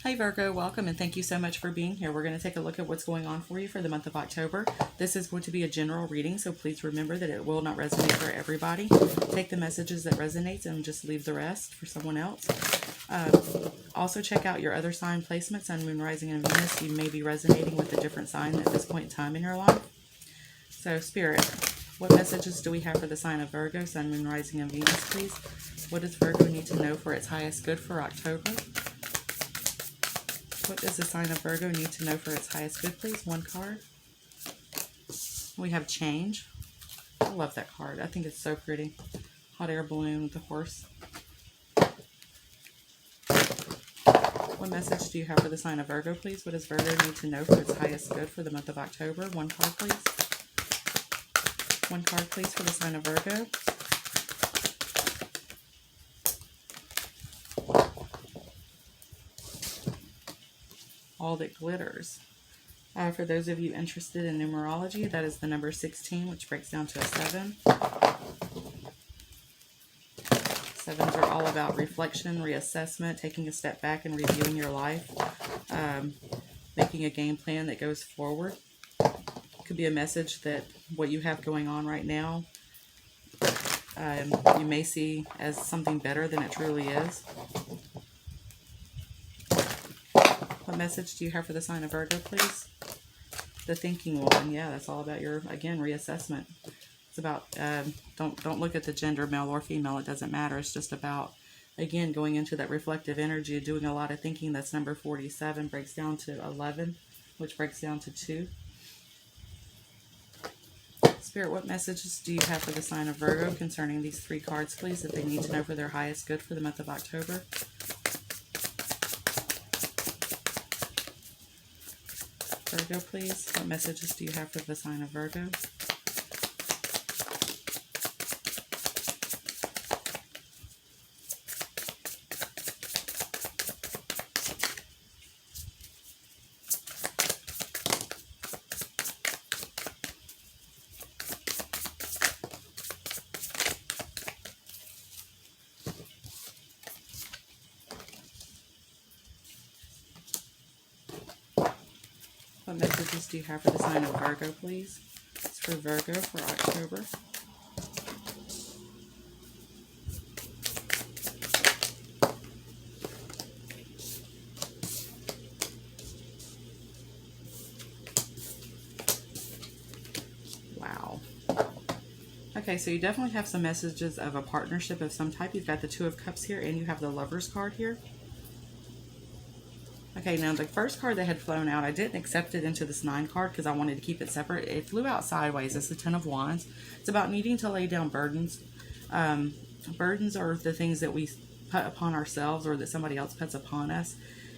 Hi Virgo, welcome and thank you so much for being here. We're going to take a look at what's going on for you for the month of October. This is going to be a general reading, so please remember that it will not resonate for everybody. Take the messages that resonate and just leave the rest for someone else. Also check out your other sign placements, Sun, Moon, Rising, and Venus. You may be resonating with a different sign at this point in time in your life. So Spirit, what messages do we have for the sign of Virgo, Sun, Moon, Rising, and Venus, please? What does Virgo need to know for its highest good for October? What does the sign of Virgo need to know for its highest good, please? One card. We have Change. I love that card. I think it's so pretty. Hot air balloon with the horse. What message do you have for the sign of Virgo, please? What does Virgo need to know for its highest good for the month of October? One card, please. One card, please, for the sign of Virgo. All that glitters. For those of you interested in numerology, that is the number 16, which breaks down to a 7. Sevens are all about reflection, reassessment, taking a step back and reviewing your life, making a game plan that goes forward. Could be a message that what you have going on right now, you may see as something better than it truly is. What message do you have for the sign of Virgo, please? The thinking woman. Yeah, that's all about your, again, reassessment. It's about, don't look at the gender, male or female. It doesn't matter. It's just about, again, going into that reflective energy, doing a lot of thinking. That's number 47, breaks down to 11, which breaks down to 2. Spirit, what messages do you have for the sign of Virgo concerning these 3 cards, please, that they need to know for their highest good for the month of October? Virgo, please. What messages do you have for the sign of Virgo? What messages do you have for the sign of Virgo, please? It's for Virgo for October. Wow. Okay, so you definitely have some messages of a partnership of some type. You've got the Two of Cups here, and you have the Lover's card here. Okay, now the first card that had flown out, I didn't accept it into this 9 card because I wanted to keep it separate. It flew out sideways. It's the 10 of Wands. It's about needing to lay down burdens. Burdens are the things that we put upon ourselves or that somebody else puts upon us.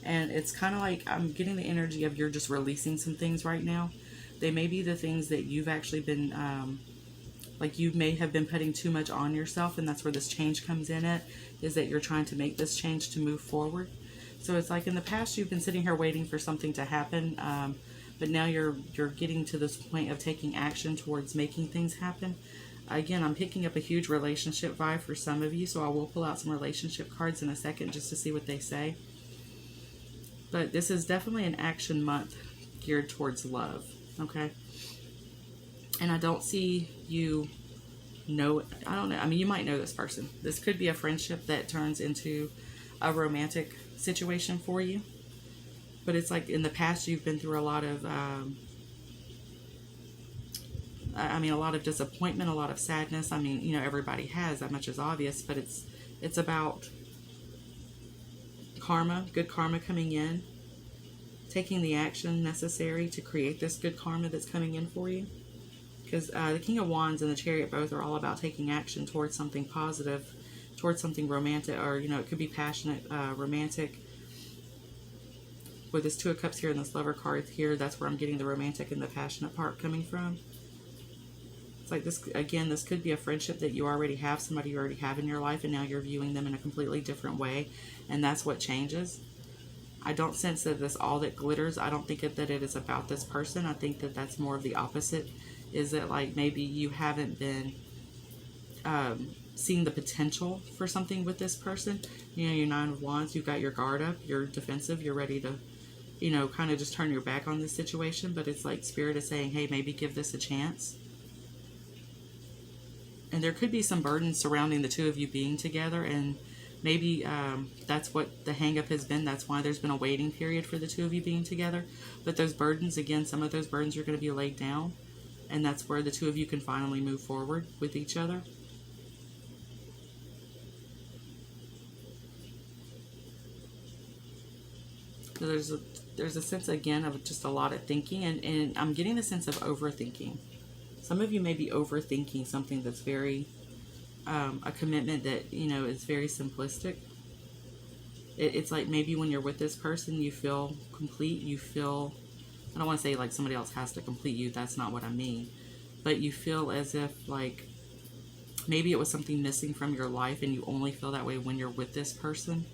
And it's kind of like I'm getting the energy of you're just releasing some things right now. They may be the things that you've actually been, like you may have been putting too much on yourself, and that's where this change comes in at, is that you're trying to make this change to move forward. So it's like in the past you've been sitting here waiting for something to happen, but now you're getting to this point of taking action towards making things happen. Again, I'm picking up a huge relationship vibe for some of you, so I will pull out some relationship cards in a second just to see what they say. But this is definitely an action month geared towards love, okay? And I don't see you I don't know. I mean, you might know this person. This could be a friendship that turns into a romantic situation for you, but it's like in the past you've been through a lot of a lot of disappointment, a lot of sadness. I mean, you know, everybody has, that much is obvious, but it's about karma, good karma coming in, taking the action necessary to create this good karma that's coming in for you, because the King of Wands and the Chariot both are all about taking action towards something positive, towards something romantic, or, you know, it could be passionate, romantic. With this Two of Cups here and this Lover card here, that's where I'm getting the romantic and the passionate part coming from. It's like this, again, this could be a friendship that you already have, somebody you already have in your life, and now you're viewing them in a completely different way, and that's what changes. I don't sense that this all that glitters. I don't think that it is about this person. I think that that's more of the opposite, is that like maybe you haven't been seeing the potential for something with this person. You know, your Nine of Wands, you've got your guard up, you're defensive, you're ready to, you know, kind of just turn your back on this situation. But it's like Spirit is saying, hey, maybe give this a chance. And there could be some burdens surrounding the two of you being together, and maybe that's what the hang up has been. That's why there's been a waiting period for the two of you being together. But those burdens, again, some of those burdens are going to be laid down, and that's where the two of you can finally move forward with each other. So there's a sense, again, of just a lot of thinking, and I'm getting the sense of overthinking. Some of you may be overthinking something that's very, a commitment that, you know, is very simplistic. It's like maybe when you're with this person, you feel complete, you feel, I don't want to say like somebody else has to complete you, that's not what I mean. But you feel as if like maybe it was something missing from your life and you only feel that way when you're with this person.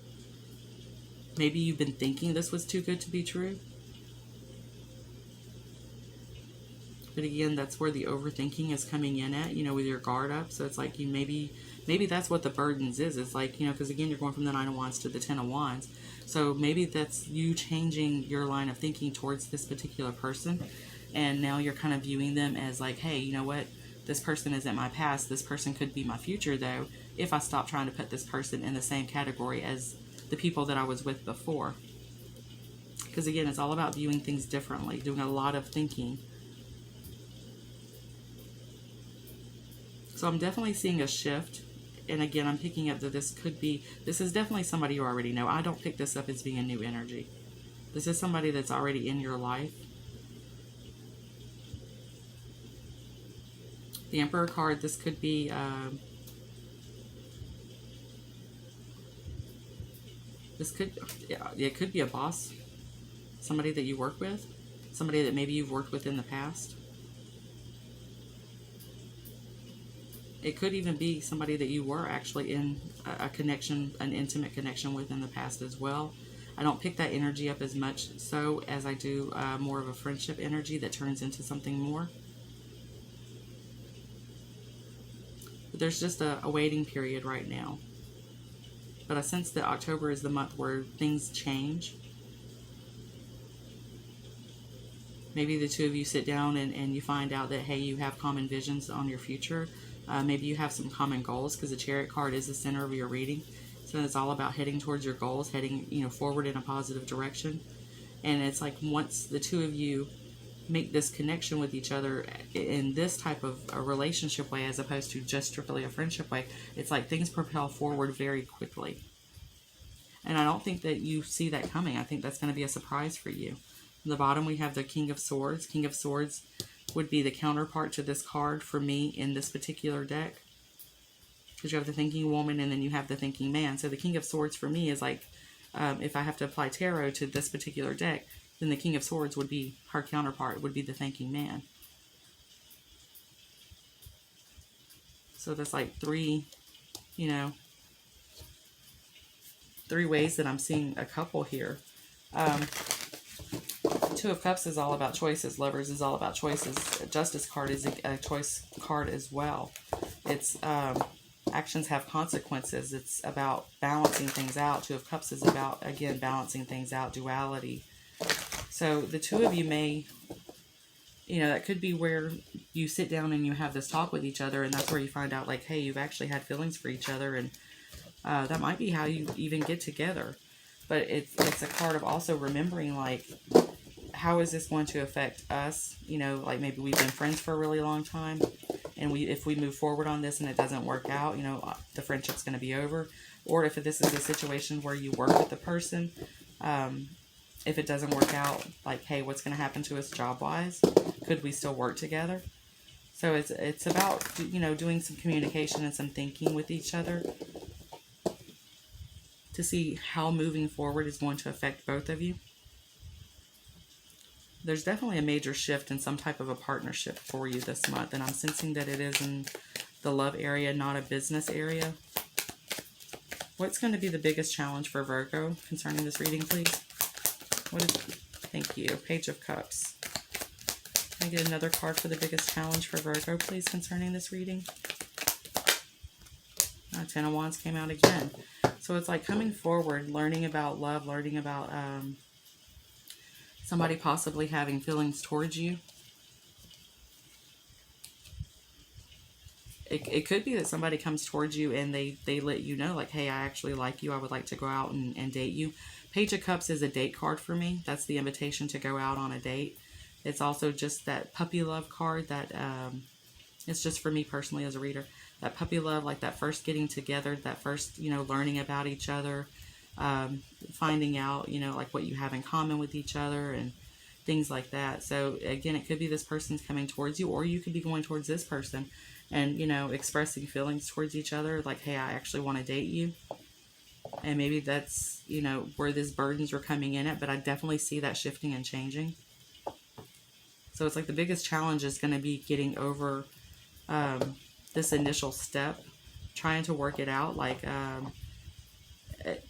Maybe you've been thinking this was too good to be true. But again, that's where the overthinking is coming in at, you know, with your guard up. So it's like you maybe that's what the burdens is. It's like, you know, because again, you're going from the Nine of Wands to the Ten of Wands. So maybe that's you changing your line of thinking towards this particular person. And now you're kind of viewing them as like, hey, you know what? This person isn't my past. This person could be my future, though, if I stop trying to put this person in the same category as the people that I was with before. Because again, it's all about viewing things differently, doing a lot of thinking. So I'm definitely seeing a shift. And again, I'm picking up that this is definitely somebody you already know. I don't pick this up as being a new energy. This is somebody that's already in your life. The Emperor card, this could be, it could be a boss. Somebody that you work with. Somebody that maybe you've worked with in the past. It could even be somebody that you were actually in a connection, an intimate connection with in the past as well. I don't pick that energy up as much so as I do more of a friendship energy that turns into something more. But there's just a waiting period right now. But I sense that October is the month where things change. Maybe the two of you sit down and you find out that, hey, you have common visions on your future. Maybe you have some common goals, because the Chariot card is the center of your reading. So it's all about heading towards your goals, heading, you know, forward in a positive direction. And it's like once the two of you make this connection with each other in this type of a relationship way, as opposed to just strictly a friendship way, it's like things propel forward very quickly. And I don't think that you see that coming. I think that's going to be a surprise for you. On the bottom, we have the King of Swords. King of Swords would be the counterpart to this card for me in this particular deck. Because you have the Thinking Woman and then you have the Thinking Man. So the King of Swords for me is like, if I have to apply tarot to this particular deck, then the King of Swords would be her counterpart, would be the Thinking Man. So there's like three, you know, three ways that I'm seeing a couple here. Two of Cups is all about choices. Lovers is all about choices. Justice card is a choice card as well. It's actions have consequences. It's about balancing things out. Two of Cups is about, again, balancing things out, duality. So the two of you may, you know, that could be where you sit down and you have this talk with each other, and that's where you find out, like, hey, you've actually had feelings for each other, and that might be how you even get together. But it's a card of also remembering, like, how is this going to affect us? You know, like maybe we've been friends for a really long time, and if we move forward on this and it doesn't work out, you know, the friendship's going to be over. Or if this is a situation where you work with the person, if it doesn't work out, like, hey, what's going to happen to us job-wise? Could we still work together? So it's about, you know, doing some communication and some thinking with each other to see how moving forward is going to affect both of you. There's definitely a major shift in some type of a partnership for you this month, and I'm sensing that it is in the love area, not a business area. What's going to be the biggest challenge for Virgo concerning this reading, please? Thank you. Page of Cups. Can I get another card for the biggest challenge for Virgo, please, concerning this reading? Ten of Wands came out again. So it's like coming forward, learning about love, learning about somebody possibly having feelings towards you. It could be that somebody comes towards you and they let you know, like, hey, I actually like you. I would like to go out and date you. Page of Cups is a date card for me. That's the invitation to go out on a date. It's also just that puppy love card that it's just for me personally as a reader. That puppy love, like that first getting together, that first, learning about each other, finding out, like what you have in common with each other and things like that. So again, it could be this person's coming towards you, or you could be going towards this person and, expressing feelings towards each other. Like, hey, I actually want to date you. And maybe that's, where these burdens are coming in at, but I definitely see that shifting and changing. So it's like the biggest challenge is going to be getting over this initial step, trying to work it out. Like,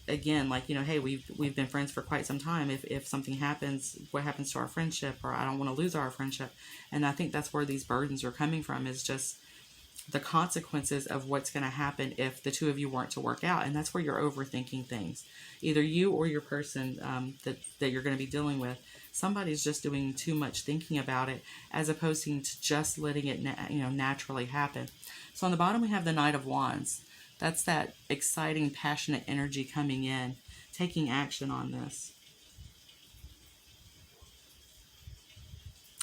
again, like, hey, we've been friends for quite some time. If something happens, what happens to our friendship? Or I don't want to lose our friendship. And I think that's where these burdens are coming from, is just the consequences of what's going to happen if the two of you weren't to work out. And that's where you're overthinking things. Either you or your person that you're going to be dealing with. Somebody's just doing too much thinking about it, as opposed to just letting it naturally happen. So on the bottom we have the Knight of Wands. That's that exciting, passionate energy coming in, taking action on this.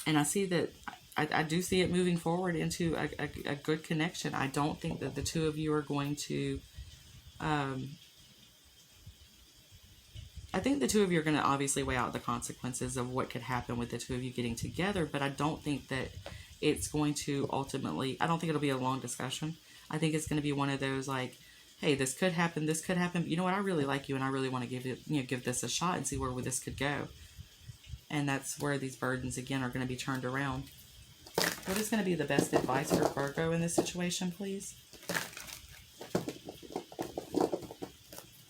And I see that I do see it moving forward into a good connection. I don't think that the two of you are going to I think the two of you are going to obviously weigh out the consequences of what could happen with the two of you getting together, but I don't think that it's going to ultimately, I don't think it'll be a long discussion. I think it's going to be one of those like, hey, this could happen, but you know what, I really like you and I really want to give this a shot and see where this could go. And that's where these burdens again are going to be turned around. What is going to be the best advice for Virgo in this situation, please?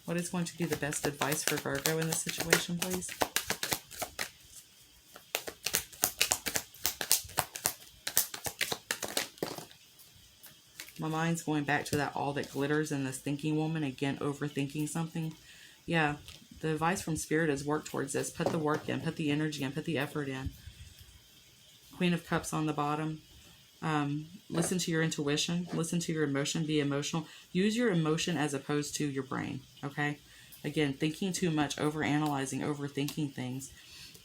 What is going to be the best advice for Virgo in this situation, please? My mind's going back to that all that glitters and this thinking woman, again, overthinking something. Yeah, the advice from Spirit is work towards this. Put the work in, put the energy in, put the effort in. Queen of Cups on the bottom. Listen to your intuition. Listen to your emotion. Be emotional. Use your emotion as opposed to your brain. Okay? Again, thinking too much, overanalyzing, overthinking things.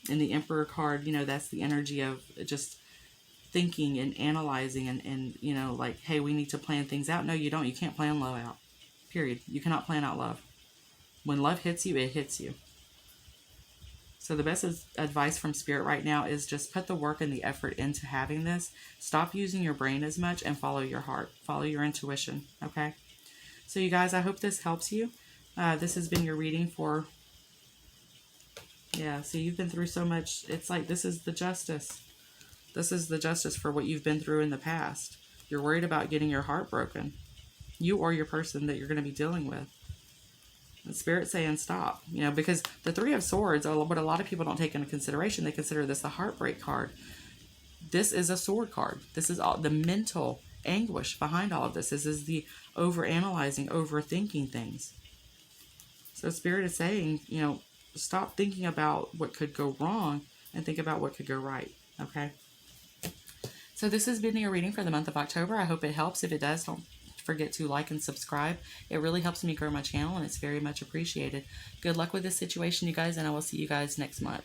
And the Emperor card, that's the energy of just thinking and analyzing and like, hey, we need to plan things out. No, you don't. You can't plan love out. Period. You cannot plan out love. When love hits you, it hits you. So the best advice from Spirit right now is just put the work and the effort into having this. Stop using your brain as much and follow your heart. Follow your intuition, okay? So you guys, I hope this helps you. This has been your reading for... Yeah, so you've been through so much. It's like this is the justice. This is the justice for what you've been through in the past. You're worried about getting your heart broken. You or your person that you're going to be dealing with. And Spirit saying stop, because the Three of Swords, what a lot of people don't take into consideration, they consider this the heartbreak card. This is a sword card. This is all the mental anguish behind all of this. This is the overanalyzing, overthinking things. So Spirit is saying, stop thinking about what could go wrong and think about what could go right. Okay. So this has been your reading for the month of October. I hope it helps. If it does, don't forget to like and subscribe. It really helps me grow my channel and it's very much appreciated. Good luck with this situation, you guys, and I will see you guys next month.